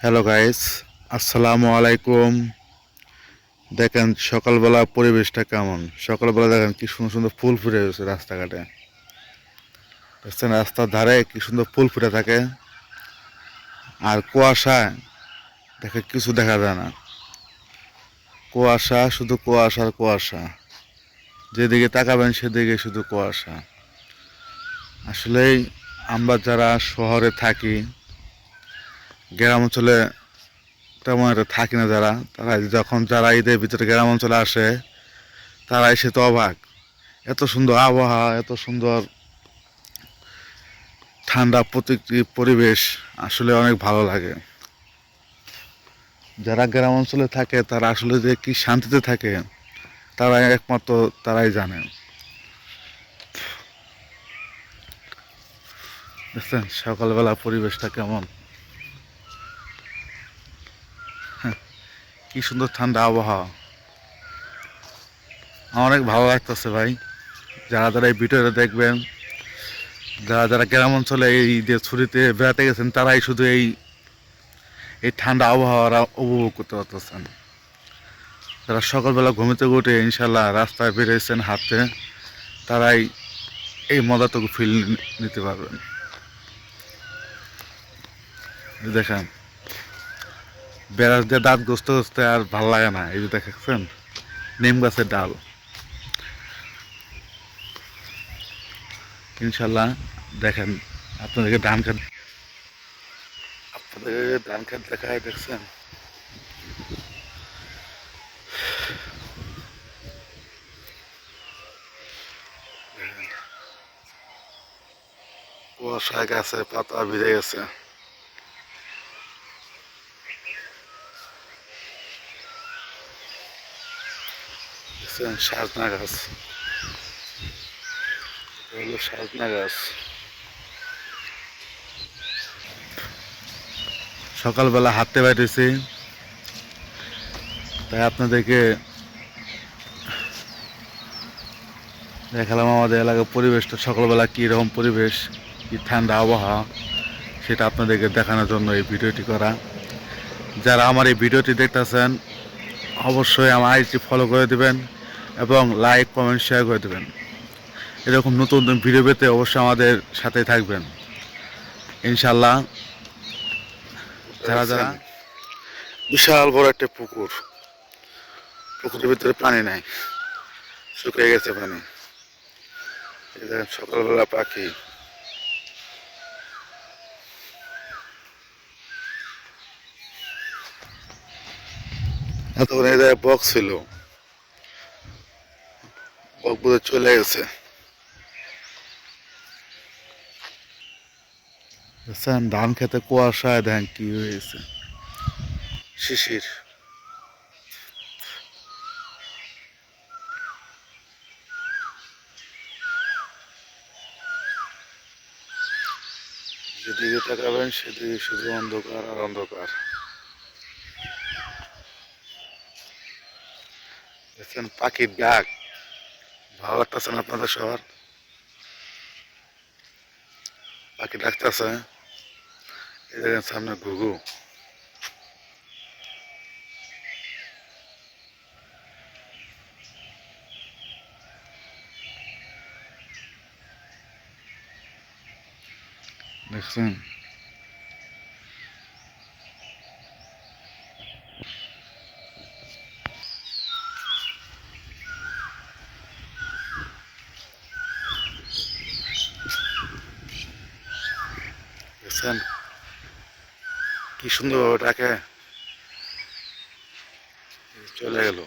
Hello guys, আসসালামু আলাইকুম। দেখেন সকালবেলা পরিবেশটা কেমন। সকালবেলা দেখেন কি সুন্দর সুন্দর ফুল ফুটে রয়েছে রাস্তাঘাটে। দেখছেন রাস্তার ধারে কি সুন্দর ফুল ফুটে থাকে। আর কুয়াশা, দেখে কিছু দেখা যায় না। কুয়াশা, শুধু কুয়াশা আর কুয়াশা। যেদিকে তাকাবেন সেদিকে শুধু কুয়াশা। আসলেই আমরা যারা শহরে থাকি, গ্রাম অঞ্চলে তেমন একটা থাকি না, তারা যখন যারা ঈদের ভিতরে গ্রাম অঞ্চলে আসে, তারা এসে তো অবাক। এত সুন্দর আবহাওয়া, এত সুন্দর ঠান্ডা পরিবেশ, আসলে অনেক ভালো লাগে। যারা গ্রাম অঞ্চলে থাকে তারা আসলে যে কি শান্তিতে থাকে, তারা একমাত্র তারাই জানে। দেখছেন সকালবেলা পরিবেশটা কেমন, কি সুন্দর ঠান্ডা আবহাওয়া। আমার অনেক ভালো লাগতেছে ভাই। যারা যারা এই ভিডিওটা দেখবেন, যারা যারা গ্রাম অঞ্চলে এই ঈদের ছুটিতে বেড়াতে গেছেন, তারাই শুধু এই এই ঠান্ডা আবহাওয়া উপভোগ করতে পারতেছেন। যারা সকালবেলা ঘুমিতে উঠে ইনশাল্লাহ রাস্তায় বেরিয়েছেন হাঁটতে, তারাই এই মজাটুকু ফিল নিতে পারবেন। দেখেন বেড়ার দিয়ে দাঁত ঘষতে ঘষতে আর ভাল লাগে না। এই যে দেখেছেন নিম গাছের ডাল। ইনশাল্লাহ দেখেন, আপনাদেরকে ধান খেত দেখায়। দেখছেন কুয়াশায় গাছে পাতা ভিজে গেছে। দেখছেন সাজনা গাছ, হলো সাজনা গাছ। সকালবেলা হাঁটতে বাইরেছি, তাই আপনাদেরকে দেখালাম আমাদের এলাকার পরিবেশটা সকালবেলা কীরকম পরিবেশ, কি ঠান্ডা আবহাওয়া, সেটা আপনাদেরকে দেখানোর জন্য এই ভিডিওটি করা। যারা আমার এই ভিডিওটি দেখতেছেন, অবশ্যই আমার আইডি ফলো করে দেবেন এবং লাইক কমেন্ট শেয়ার করে দেবেন। এরকম নতুন নতুন ভিডিও পেতে অবশ্যই আমাদের সাথে থাকবেন ইনশাল্লাহ। যারা যারা বিশাল বড় একটা পুকুর, পুকুরের ভিতরে পানি নাই, শুকিয়ে গেছে পানি। সকালবেলা পাখি, এতক্ষণ এই জায়গায় বক ছিল, বক বোধহয় চলে গেছে। দেখছেন ধান খেতে কুয়াশায় দেখেন কি হয়েছে, শিশির। যেদিকে তাকাবেন সেদিকে শুধু অন্ধকার আর অন্ধকার। দেখছেন পাখির ডাক, ভালো লাগতেছে না আপনাদের শহর? পাখি ডাকতেছে, এই দেখেন সামনে ঘুঘু। দেখছেন দেখছেন কি সুন্দর ডাকে, চলে গেল।